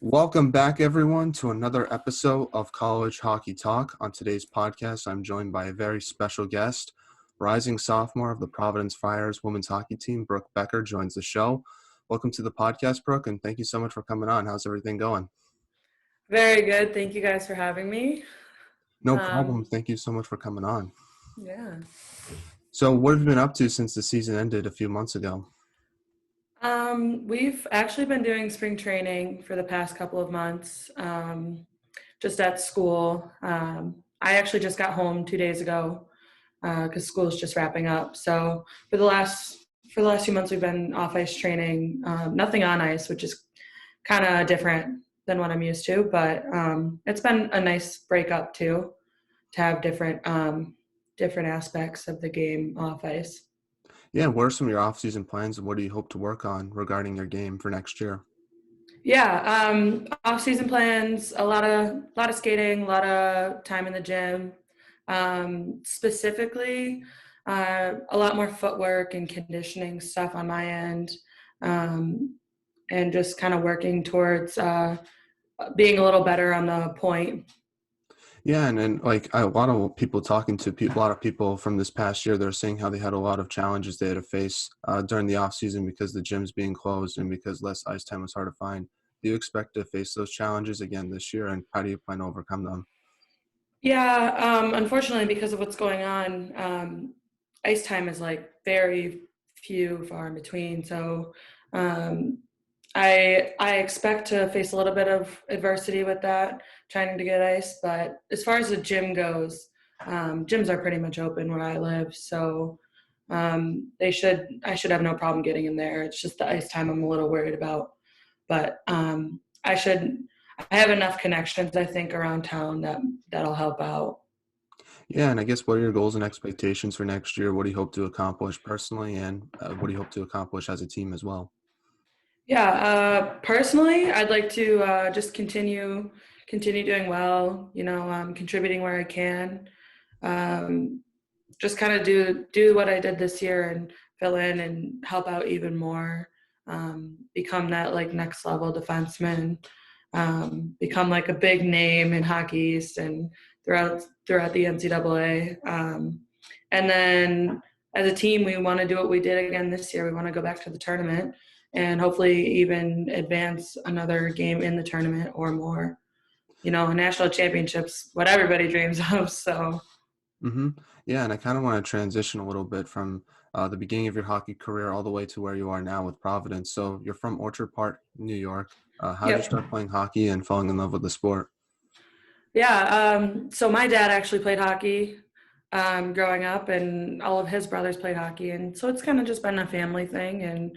Welcome back, everyone, to another episode of College Hockey Talk. On today's podcast, I'm joined by a very special guest. Rising sophomore of the Providence Friars women's hockey team, Brooke Becker, joins the show. Welcome to the podcast, Brooke, and thank you so much for coming on. How's everything going? Very good. Thank you guys for having me. No problem. Thank you so much for coming on. Yeah. So what have you been up to since the season ended a few months ago? We've actually been doing spring training for the past couple of months, just at school. I actually just got home 2 days ago because school is just wrapping up. So for the last few months, we've been off ice training, nothing on ice, which is kind of different than what I'm used to. But it's been a nice break up too, to have different aspects of the game off ice. Yeah, what are some of your off-season plans, and what do you hope to work on regarding your game for next year? Yeah, off-season plans, a lot of skating, a lot of time in the gym. Specifically, a lot more footwork and conditioning stuff on my end, and just kind of working towards being a little better on the point. Yeah, and then a lot of people talking to people, a lot of people from this past year, they're saying how they had a lot of challenges they had to face during the off season because the gyms being closed and because less ice time was hard to find. Do you expect to face those challenges again this year, and how do you plan to overcome them? Yeah, unfortunately, because of what's going on, ice time is like very few, far in between. So um, I expect to face a little bit of adversity with that, trying to get ice. But as far as the gym goes, gyms are pretty much open where I live, so I should have no problem getting in there. It's just the ice time I'm a little worried about, but I have enough connections, I think, around town that'll help out. Yeah, and I guess what are your goals and expectations for next year? What do you hope to accomplish personally, and what do you hope to accomplish as a team as well? Yeah, personally, I'd like to just continue doing well. Contributing where I can. Um, just kind of do what I did this year and fill in and help out even more. Become that like next level defenseman. Become like a big name in Hockey East and throughout the NCAA. And then as a team, we want to do what we did again this year. We want to go back to the tournament and hopefully even advance another game in the tournament or more. National championships, what everybody dreams of. So. Yeah, and I kind of want to transition a little bit from the beginning of your hockey career all the way to where you are now with Providence. So you're from Orchard Park, New York. How did you Yep. start playing hockey and falling in love with the sport? Yeah. So my dad actually played hockey growing up, and all of his brothers played hockey, and so it's kind of just been a family thing. And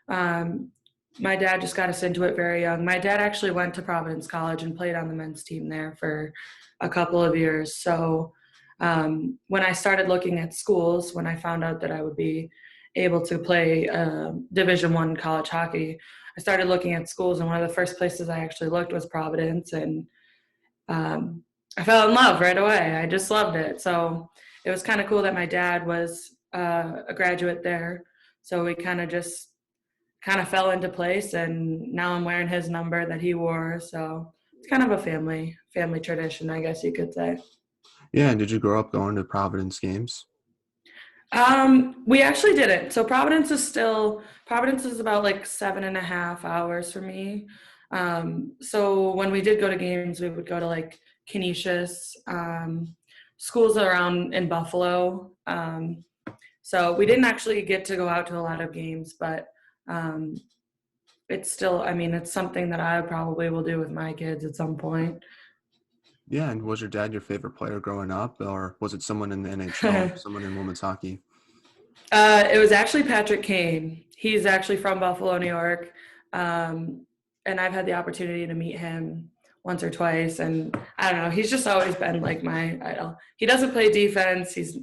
um, my dad just got us into it very young. My dad actually went to Providence College and played on the men's team there for a couple of years. So when I started looking at schools, when I found out that I would be able to play Division I college hockey, I started looking at schools, and one of the first places I actually looked was Providence, and um, I fell in love right away. I just loved it. So it was kind of cool that my dad was a graduate there. So we kind of fell into place, and now I'm wearing his number that he wore. So it's kind of a family tradition, I guess you could say. Yeah, and did you grow up going to Providence games? We actually didn't. So Providence is about like 7.5 hours for me. So when we did go to games, we would go to like Canisius, schools around in Buffalo. So we didn't actually get to go out to a lot of games, but um, it's something that I probably will do with my kids at some point. Yeah, and was your dad your favorite player growing up, or was it someone in the NHL, someone in women's hockey? It was actually Patrick Kane. He's actually from Buffalo, New York. Um, and I've had the opportunity to meet him once or twice. And I don't know, he's just always been like my idol. He doesn't play defense. He's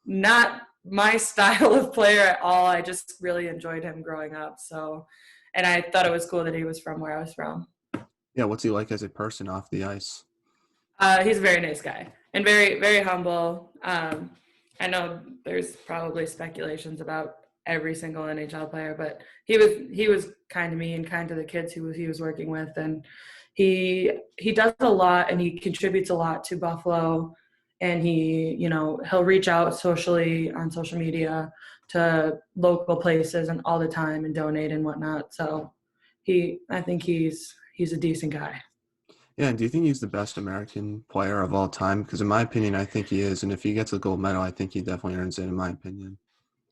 not my style of player at all. I just really enjoyed him growing up. So, and I thought it was cool that he was from where I was from. Yeah, what's he like as a person off the ice? He's a very nice guy and very, very humble. I know there's probably speculations about every single NHL player, but he was kind to me and kind to the kids he was working with, and he does a lot and he contributes a lot to Buffalo, and he'll reach out socially on social media to local places and all the time and donate and whatnot. So I think he's a decent guy. Yeah, and do you think he's the best American player of all time? Because in my opinion, I think he is. And if he gets a gold medal, I think he definitely earns it, in my opinion.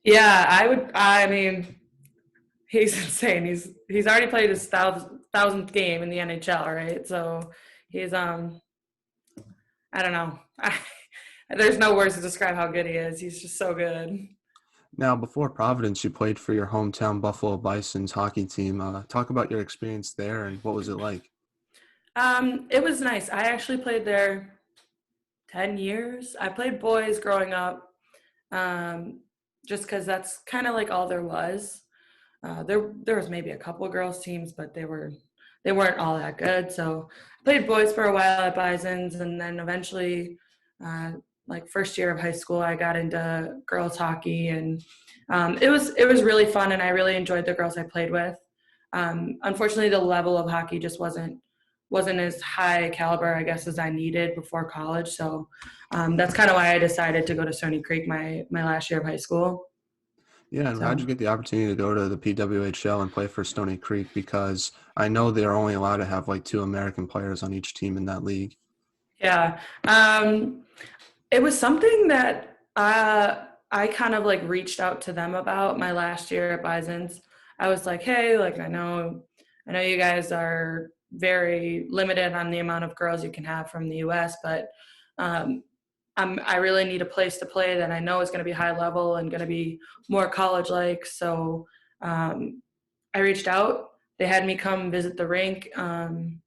Yeah, I mean, he's insane. He's already played his thousandth game in the NHL, right? So he's I don't know. There's no words to describe how good he is. He's just so good. Now, before Providence, you played for your hometown Buffalo Bisons hockey team. Talk about your experience there and what was it like? It was nice. I actually played there 10 years. I played boys growing up, um, just because that's kind of like all there was. There was maybe a couple of girls teams, but they weren't all that good. So I played boys for a while at Bisons, and then eventually, uh, like first year of high school, I got into girls hockey, and it was really fun, and I really enjoyed the girls I played with. Unfortunately, the level of hockey just wasn't as high caliber, I guess, as I needed before college. So that's kind of why I decided to go to Stoney Creek my last year of high school. Yeah, and how'd So you get the opportunity to go to the PWHL and play for Stony Creek? Because I know they're only allowed to have like two American players on each team in that league. yeah, it was something that I kind of like reached out to them about my last year at Bisons. I was like, hey, like I know you guys are very limited on the amount of girls you can have from the U.S., but um, I really need a place to play that I know is going to be high level and going to be more college like. So um, I reached out. They had me come visit the rink, and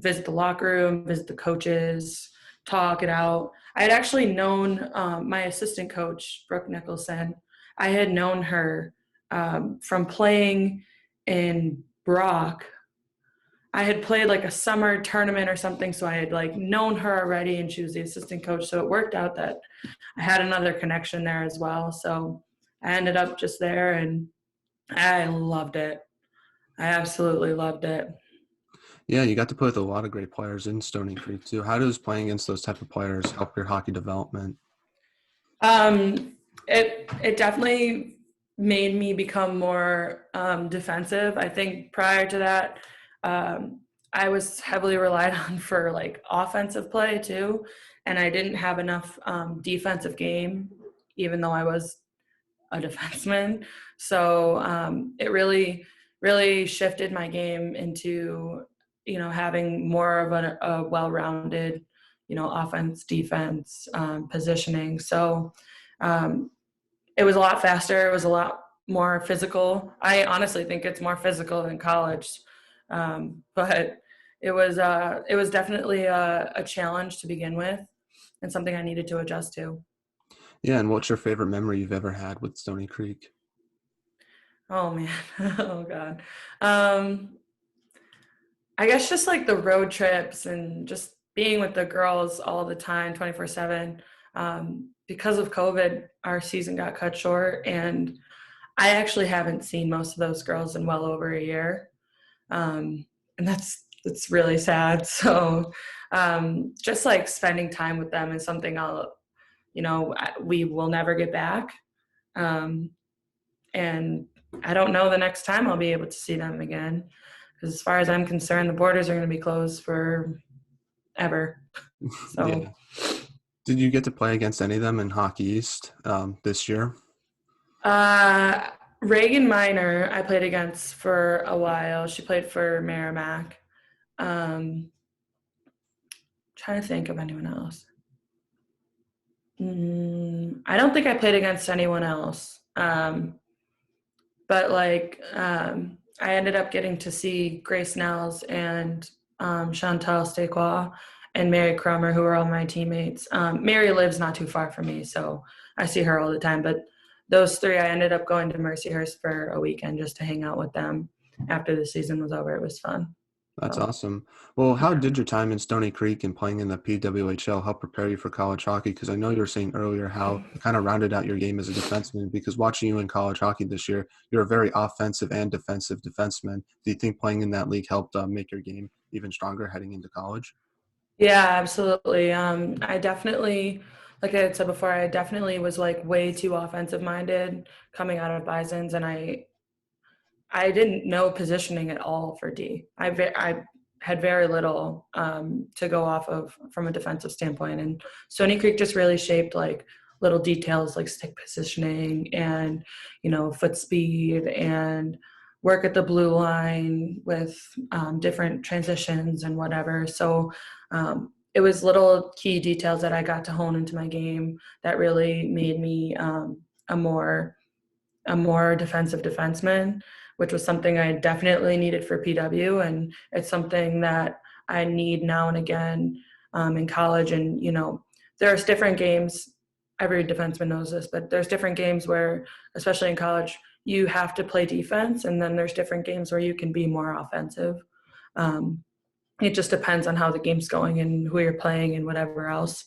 visit the locker room, visit the coaches, talk it out. I had actually known my assistant coach, Brooke Nicholson. I had known her from playing in Brock. I had played like a summer tournament or something, so I had like known her already, and she was the assistant coach. So it worked out that I had another connection there as well. So I ended up just there, and I loved it. I absolutely loved it. Yeah, you got to play with a lot of great players in Stony Creek too. How does playing against those type of players help your hockey development? It definitely made me become more defensive. I think prior to that, I was heavily relied on for like offensive play too, and I didn't have enough defensive game, even though I was a defenseman. So it really shifted my game into having more of a well-rounded offense, defense, positioning. So um, it was a lot faster. It was a lot more physical. I honestly think it's more physical than college, but it was definitely a challenge to begin with, and something I needed to adjust to. Yeah, and what's your favorite memory you've ever had with Stony Creek? Oh man, oh god. Um, I guess just like the road trips and just being with the girls all the time, 24/7. Because of COVID, our season got cut short, and I actually haven't seen most of those girls in well over a year, and that's really sad. So, just like spending time with them is something we will never get back, um, and I don't know the next time I'll be able to see them again. Because as far as I'm concerned, the borders are going to be closed for ever. Yeah. So, Did you get to play against any of them in Hockey East this year? uh, Reagan Miner, I played against for a while. She played for Merrimack. Um, Trying to think of anyone else. I don't think I played against anyone else. But I ended up getting to see Grace Nels and Chantal Stequois and Mary Cromer, who are all my teammates. Mary lives not too far from me, so I see her all the time. But those three, I ended up going to Mercyhurst for a weekend just to hang out with them after the season was over. It was fun. That's So awesome. Well, how yeah. did your time in Stoney Creek and playing in the PWHL help prepare you for college hockey? Because I know you were saying earlier how it kind of rounded out your game as a defenseman. Because watching you in college hockey this year, you're a very offensive and defensive defenseman. Do you think playing in that league helped make your game even stronger heading into college? Yeah, absolutely. I definitely, like I had said before, I definitely was like way too offensive minded coming out of Bisons, and I didn't know positioning at all for D. I had very little to go off of from a defensive standpoint, and Stony Creek just really shaped like little details like stick positioning and foot speed and work at the blue line with different transitions and whatever. So it was little key details that I got to hone into my game that really made me a more defensive defenseman, which was something I definitely needed for PW, and it's something that I need now and again in college. And there's different games. Every defenseman knows this, but there's different games where, especially in college, you have to play defense, and then there's different games where you can be more offensive. Um, it just depends on how the game's going and who you're playing and whatever else.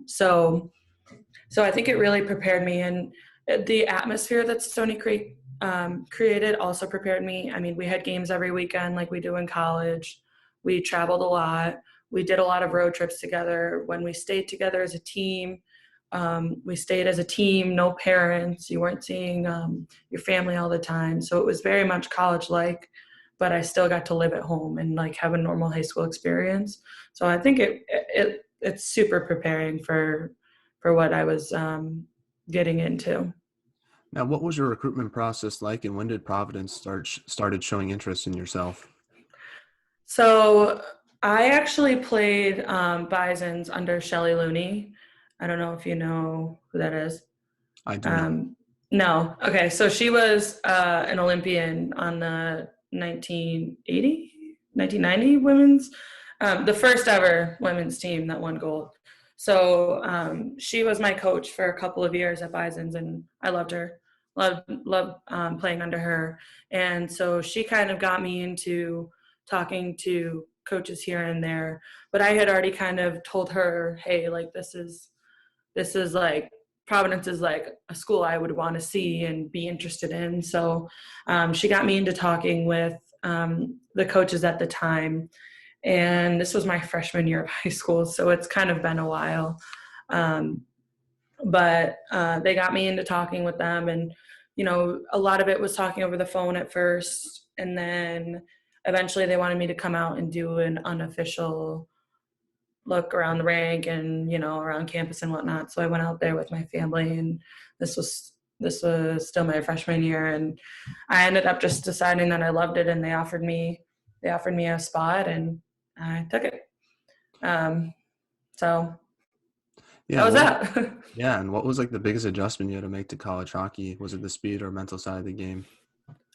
So I think it really prepared me, and the atmosphere that Stony Creek created also prepared me. I mean, we had games every weekend like we do in college. We traveled a lot. We did a lot of road trips together. When we stayed together as a team, we stayed as a team, no parents. You weren't seeing your family all the time. So it was very much college-like, but I still got to live at home and like have a normal high school experience. So I think it's super preparing for what I was getting into. Now, what was your recruitment process like, and when did Providence started showing interest in yourself? So I actually played Bisons under Shelley Looney. I don't know if you know who that is. I do not. Um, no. Okay. So she was an Olympian on the 1990 women's, the first ever women's team that won gold. So she was my coach for a couple of years at Bisons, and I loved her. Loved playing under her. And so she kind of got me into talking to coaches here and there. But I had already kind of told her, hey, like this is like Providence is like a school I would want to see and be interested in. So she got me into talking with the coaches at the time. And this was my freshman year of high school, so it's kind of been a while. Um, but they got me into talking with them, and a lot of it was talking over the phone at first, and then eventually they wanted me to come out and do an unofficial look around the rink and around campus and whatnot. So I went out there with my family, and this was still my freshman year, and I ended up just deciding that I loved it, and they offered me a spot, and I took it. So Yeah, that and was what that. Yeah, and what was like the biggest adjustment you had to make to college hockey? Was it the speed or mental side of the game?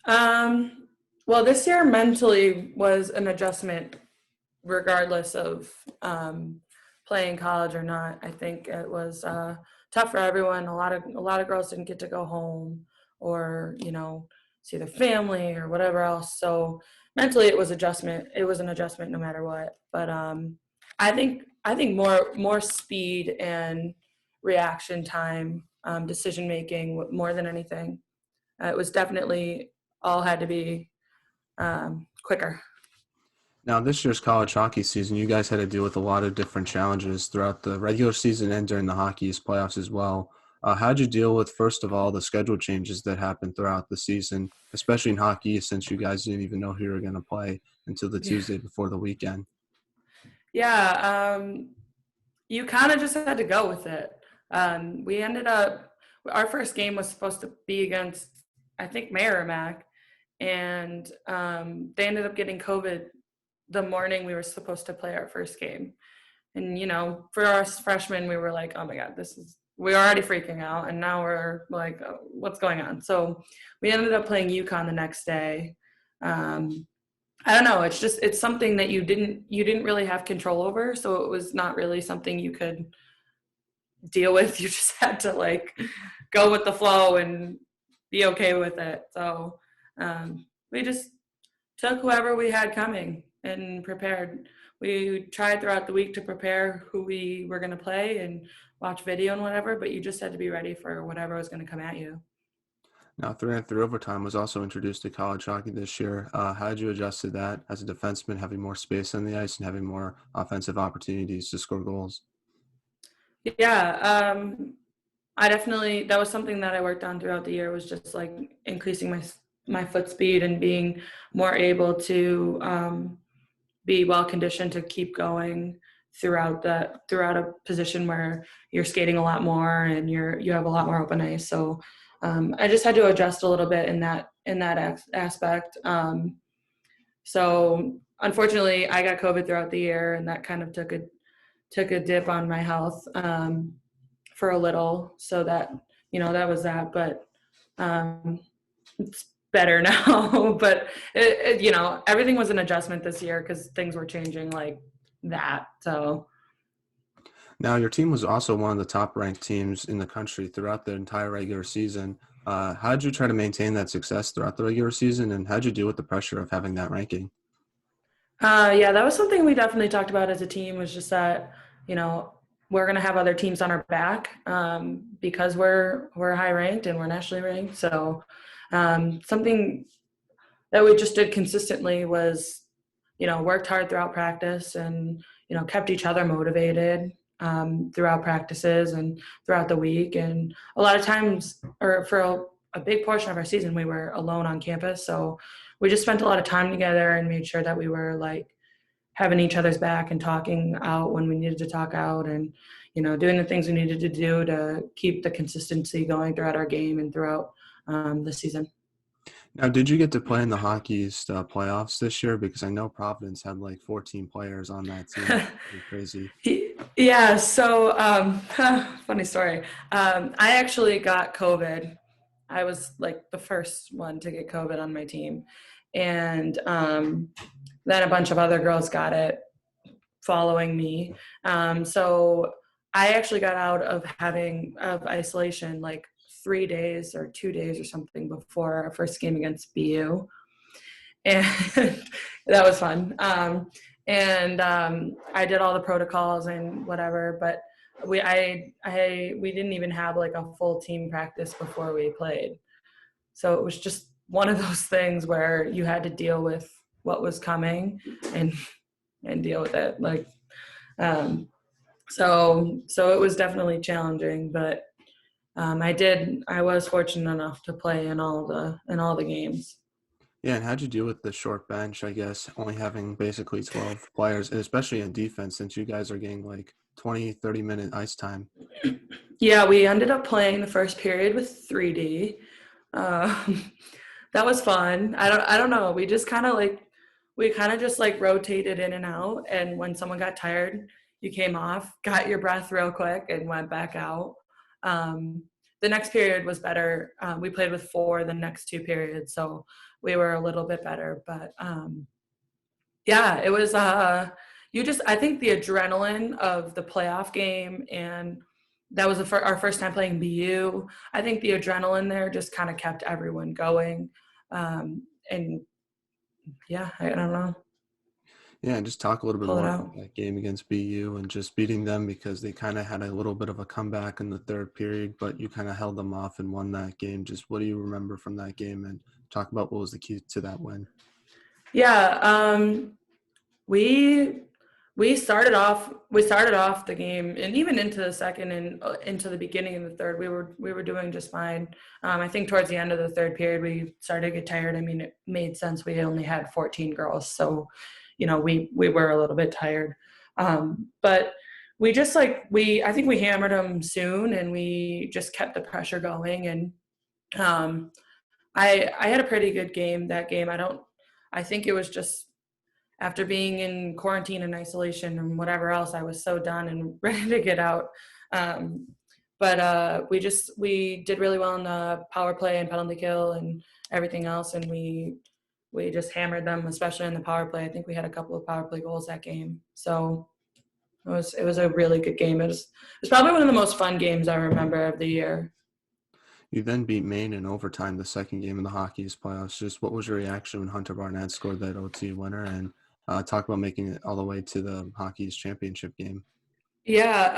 um, well, this year mentally was an adjustment regardless of playing college or not. I think it was tough for everyone. A lot of girls didn't get to go home or see their family or whatever else. So mentally, it was adjustment. It was an adjustment no matter what. But I think more speed and reaction time, decision making more than anything. It was definitely all had to be quicker. Now, this year's college hockey season, you guys had to deal with a lot of different challenges throughout the regular season and during the hockey's playoffs as well. How'd you deal with, first of all, the schedule changes that happened throughout the season, especially in hockey, since you guys didn't even know who you were going to play until the Yeah. Tuesday before the weekend? Yeah, you kind of just had to go with it. We ended up, our first game was supposed to be against, I think, Merrimack, and they ended up getting COVID the morning we were supposed to play our first game. And, for us freshmen, we were like, oh my God, we're already freaking out. And now we're like, oh, what's going on? So we ended up playing UConn the next day. Um, I don't know. It's something that you didn't really have control over. So it was not really something you could deal with. You just had to like go with the flow and be okay with it. So we just took whoever we had coming and prepared. We tried throughout the week to prepare who we were going to play and watch video and whatever, but you just had to be ready for whatever was going to come at you. Now, 3-on-3 overtime was also introduced to college hockey this year. How did you adjust to that as a defenseman, having more space on the ice and having more offensive opportunities to score goals? Yeah, I definitely, that was something that I worked on throughout the year, was just like increasing my foot speed and being more able to be well conditioned to keep going throughout a position where you're skating a lot more and you have a lot more open ice. So I just had to adjust a little bit in that aspect. So unfortunately, I got COVID throughout the year, and that kind of took a dip on my health for a little. So that that was that, but it's better now. But everything was an adjustment this year because things were changing like that. So Now, your team was also one of the top-ranked teams in the country throughout the entire regular season. How did you try to maintain that success throughout the regular season, and how did you deal with the pressure of having that ranking? yeah, that was something we definitely talked about as a team, was just that, we're going to have other teams on our back because we're high ranked and we're nationally ranked. So something that we just did consistently was, worked hard throughout practice and, kept each other motivated throughout practices and throughout the week. And a lot of times, or for a big portion of our season, we were alone on campus. So we just spent a lot of time together and made sure that we were like having each other's back and talking out when we needed to talk out, and doing the things we needed to do to keep the consistency going throughout our game and throughout the season. Now, did you get to play in the Hockey's playoffs this year? Because I know Providence had like 14 players on that team. Pretty crazy. Yeah, so funny story. I actually got COVID. I was like the first one to get COVID on my team, and then a bunch of other girls got it following me. So I actually got out of isolation like 3 days or 2 days or something before our first game against BU, and that was fun. And I did all the protocols and whatever, but we didn't even have like a full team practice before we played. So it was just one of those things where you had to deal with what was coming and deal with it. Like, so it was definitely challenging, but I was fortunate enough to play in all the games. Yeah, and how'd you deal with the short bench, I guess, only having basically 12 players, and especially in defense, since you guys are getting like 20, 30-minute ice time? Yeah, we ended up playing the first period with 3D. Um, that was fun. I don't know. We kind of just like rotated in and out. And when someone got tired, you came off, got your breath real quick, and went back out. The nenext period was better. We played with 4 the next 2 periods, so we were a little bit better. But yeah, it was. I think the adrenaline of the playoff game, and that was our first time playing BU. I think the adrenaline there just kind of kept everyone going. And yeah, I don't know, Yeah, and just talk a little bit pull it more out. about that game against BU and just beating them because they kind of had a little bit of a comeback in the third period, but you kind of held them off and won that game. Just what do you remember from that game, and talk about what was the key to that win? Yeah, we we started off the game, and even into the second and into the beginning of the third, we were doing just fine. I think towards the end of the third period, we started to get tired. I mean, it made sense. We only had 14 girls, so we were a little bit tired. But we just I think we hammered them soon, and we just kept the pressure going. And um, I had a pretty good game that game. I think it was just after being in quarantine and isolation and whatever else, I was so done and ready to get out. Um, but we did really well in the power play and penalty kill and everything else, and we just hammered them, especially in the power play. I think we had a couple of power play goals that game, so it was a really good game. It was probably one of the most fun games I remember of the year. You then beat Maine in overtime, the second game in the Hockey's playoffs. Just what was your reaction when Hunter Barnett scored that OT winner? And talk about making it all the way to the Hockey's championship game. Yeah,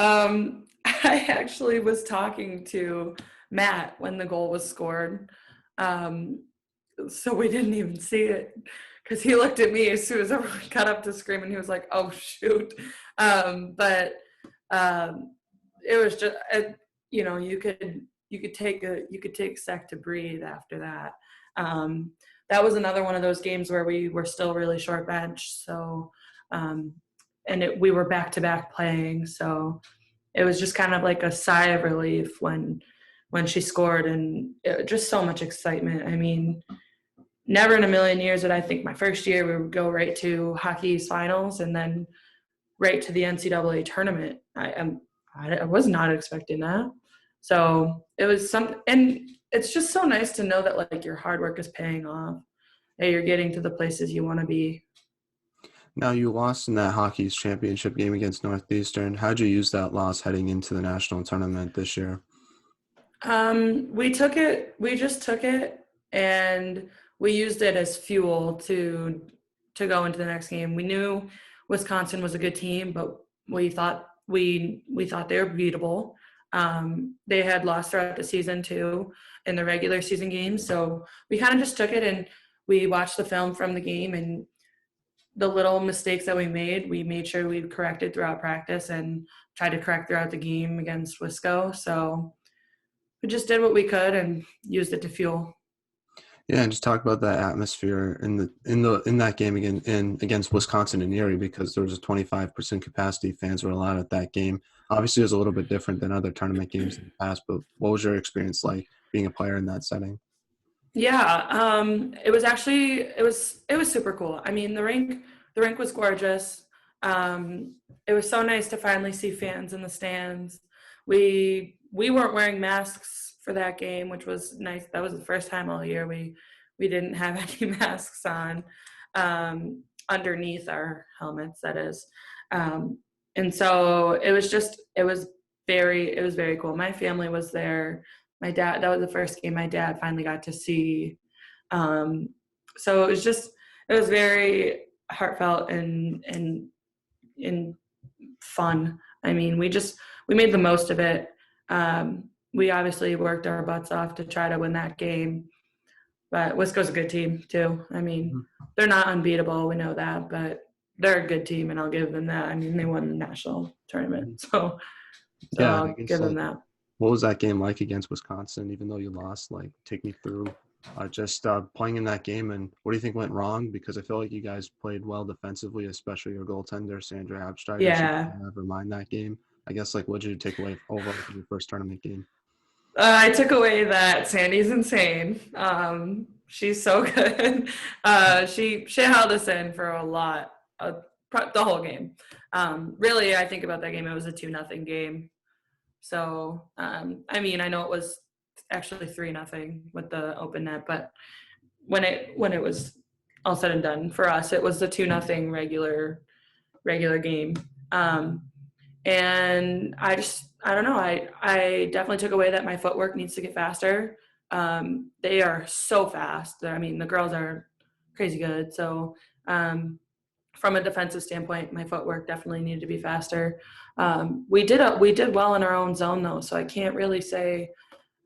I actually was talking to Matt when the goal was scored. Um, so we didn't even see it because he looked at me as soon as everyone got up to scream and he was like, "Oh shoot!" But it was just, you know, you could take a sec to breathe after that. Um, that was another one of those games where we were still really short bench, so um, we were back to back playing, so it was just kind of like a sigh of relief when she scored, and just so much excitement. I mean, never in a million years did I think my first year we would go right to hockey's finals and then right to the NCAA tournament. I was not expecting that. So it was and it's just so nice to know that like your hard work is paying off, that you're getting to the places you want to be. Now, you lost in that Hockey's championship game against Northeastern. How'd you use that loss heading into the national tournament this year? We just took it and we used it as fuel to go into the next game. We knew Wisconsin was a good team, but we thought they were beatable. They had lost throughout the season too in the regular season games, so we kind of just took it and we watched the film from the game, and the little mistakes that we made sure we corrected throughout practice and tried to correct throughout the game against Wisco. So we just did what we could and used it to fuel. Yeah, and just talk about that atmosphere in that game against Wisconsin and Erie, because there was a 25% capacity fans were allowed at that game. Obviously, it was a little bit different than other tournament games in the past, but what was your experience like being a player in that setting? Yeah, it was actually it was super cool. I mean, the rink was gorgeous. It was so nice to finally see fans in the stands. We weren't wearing masks for that game, which was nice. That was the first time all year we didn't have any masks on underneath our helmets. That is, um, and so it was very cool. My family was there. My dad, that was the first game my dad finally got to see. Um, so it was very heartfelt and fun. I mean, we made the most of it. We obviously worked our butts off to try to win that game, but Wisco's a good team too. I mean, they're not unbeatable. We know that, but they're a good team, and I'll give them that. I mean, they won the national tournament, so Yeah, and I I'll guess give them like that. what was that game like against Wisconsin? Even though you lost, like take me through just playing in that game, and what do you think went wrong? Because I feel like you guys played well defensively, especially your goaltender Sandra Absteiger. She Yeah, never mind that game. I guess like what did you take away overall from your first tournament game? I took away that Sandy's insane. She's so good. She held us in for a lot of the whole game. Really, I think about that game. It was a 2-0 game. So I mean, I know it was actually 3-0 with the open net, but when it was all said and done for us, it was the 2-0 regular game. Um, and I don't know, I definitely took away that my footwork needs to get faster. They are so fast. I mean, the girls are crazy good. So from a defensive standpoint, my footwork definitely needed to be faster. We did well in our own zone though, so I can't really say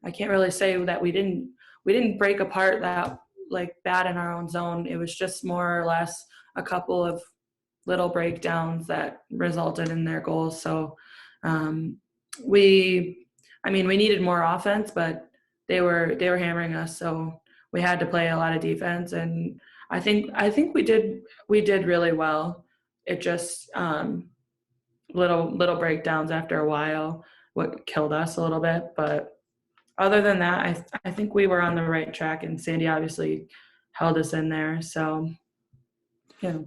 that we didn't break apart that like bad in our own zone. It was just more or less a couple of little breakdowns that resulted in their goals. So um, we, I mean, we needed more offense, but they were hammering us. So we had to play a lot of defense, and I think we did really well. It just little breakdowns after a while what killed us a little bit, but other than that, I think we were on the right track, and Sandy obviously held us in there. So yeah.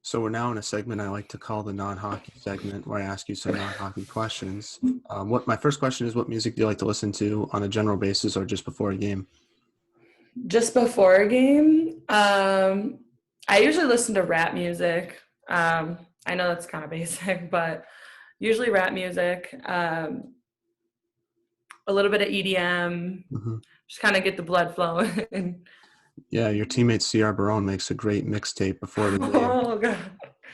So we're now in a segment I like to call the non-hockey segment, where I ask you some non-hockey questions. What my first question is: what music do you like to listen to on a general basis, or just before a game? Just before a game, I usually listen to rap music. I know that's kind of basic, but usually rap music. a little bit of EDM, Hmm. just kind of get the blood flowing. Yeah, your teammate CR Barone makes a great mixtape before the game. Oh god.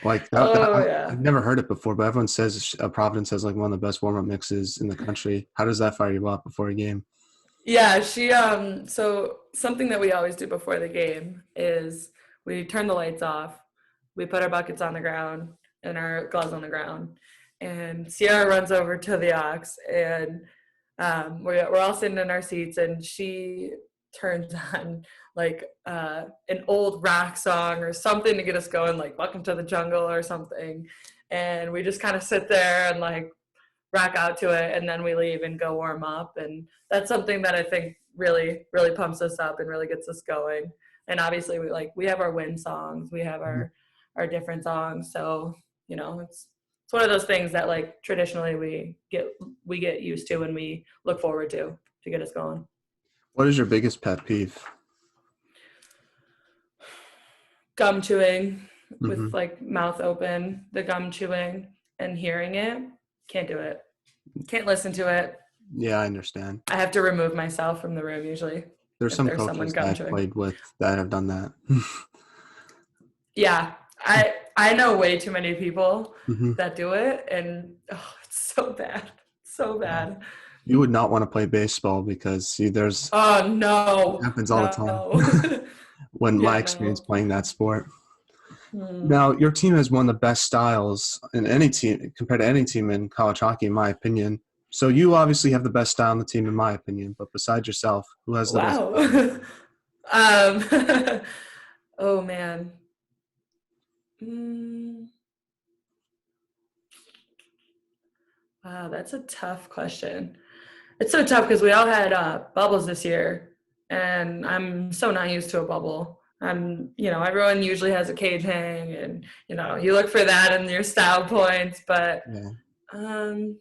Like Oh yeah. I've never heard it before, but everyone says Providence has like one of the best warm up mixes in the country. How does that fire you up before a game? Yeah, she so something that we always do before the game is we turn the lights off, we put our buckets on the ground and our gloves on the ground, and Sierra runs over to the aux, and we're all sitting in our seats, and she turns on like an old rock song or something to get us going, like Welcome to the Jungle or something, and we just kind of sit there and like rock out to it, and then we leave and go warm up, and that's something that I think really pumps us up and really gets us going. And obviously we have our win songs, we have Mhm. our different songs, so it's one of those things that like traditionally we get used to and we look forward to get us going. What is your biggest pet peeve? Gum chewing with Hmm. like mouth open, the gum chewing and hearing it, can't do it, can't listen to it. Yeah, I understand. I have to remove myself from the room usually There's if some there's someone coaches that gum I've chewing. played with that have done that. Yeah, I know way too many people Hmm. that do it, and oh, it's so bad, so Yeah. bad. You would not want to play baseball because see, there's Oh it no, happens all the time. no, When my yeah, experience no. playing that sport. Hmm. Now, your team has one of the best styles in any team compared to any team in college hockey, in my opinion. So you obviously have the best style on the team, in my opinion. But besides yourself, who has the best Wow. style? Oh man. Mm, wow, that's a tough question. It's so tough because we all had bubbles this year, and I'm so not used to a bubble. Everyone usually has a cage hang, and you look for that in your style points. But Yeah, um,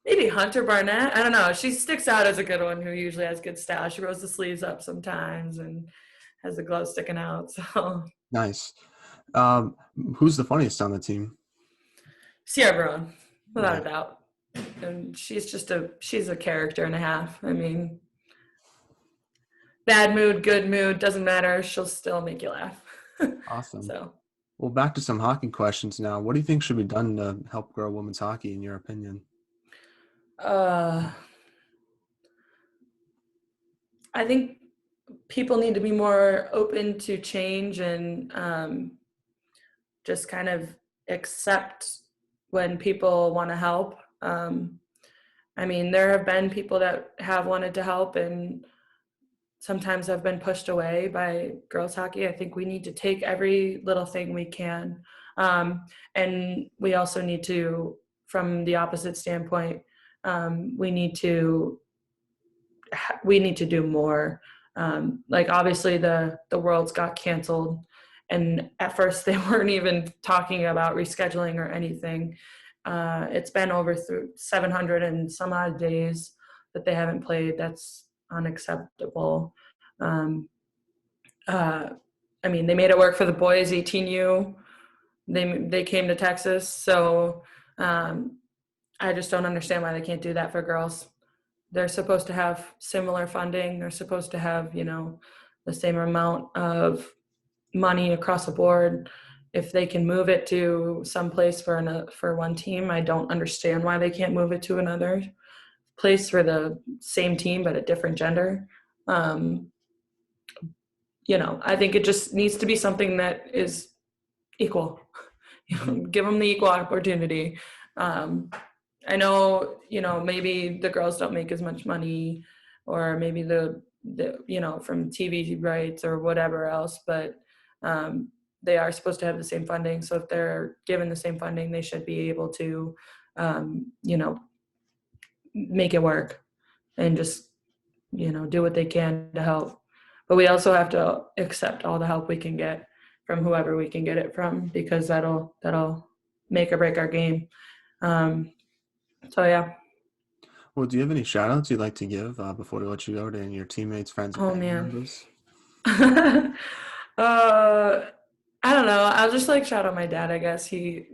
maybe Hunter Barnett. I don't know. She sticks out as a good one who usually has good style. She rolls the sleeves up sometimes and has the gloves sticking out. So nice. Um, who's the funniest on the team? Sierra Brown, without a Nice. doubt. And she's a character and a half. I mean, bad mood, good mood, doesn't matter. She'll still make you laugh. Awesome. So, Well, back to some hockey questions now. What do you think should be done to help grow women's hockey, in your opinion? uh, I think people need to be more open to change and just kind of accept when people want to help. I mean, there have been people that have wanted to help and sometimes have been pushed away by girls hockey. I think we need to take every little thing we can. Um, and we also need to, from the opposite standpoint, we need to do more. Like obviously the world's got canceled, and at first they weren't even talking about rescheduling or anything. It's been over through 700 and some odd days that they haven't played. That's unacceptable. Um, uh, I mean, they made it work for the boys 18U. They came to Texas, so um, I just don't understand why they can't do that for girls. They're supposed to have similar funding. They're supposed to have, the same amount of money across the board. If they can move it to some place for one team, I don't understand why they can't move it to another place for the same team but a different gender. Um, I think it just needs to be something that is equal. Mhm. Give them the equal opportunity. Um, I know, maybe the girls don't make as much money, or maybe from TV rights or whatever else, but um, they are supposed to have the same funding. So if they're given the same funding, they should be able to, um, you know, make it work and just, do what they can to help. But we also have to accept all the help we can get from whoever we can get it from, because that'll make or break our game. Um, so yeah. Well, do you have any shout outs you'd like to give before we let you go to your teammates, friends, and Oh family man. members? uh, I don't know. I'll just like shout out my dad. I guess he's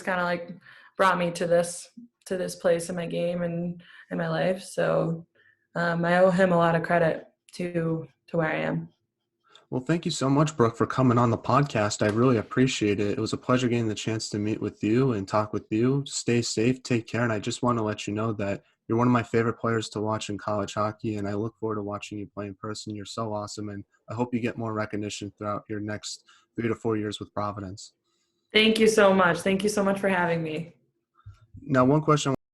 kind of like brought me to this. to this place in my game and in my life. So I owe him a lot of credit to where I am. Well, thank you so much, Brooke, for coming on the podcast. I really appreciate it. It was a pleasure getting the chance to meet with you and talk with you. Stay safe, take care, and I just want to let you know that you're one of my favorite players to watch in college hockey, and I look forward to watching you play in person. You're so awesome, and I hope you get more recognition throughout your next 3 to 4 years with Providence. Thank you so much. Thank you so much for having me. Now, one question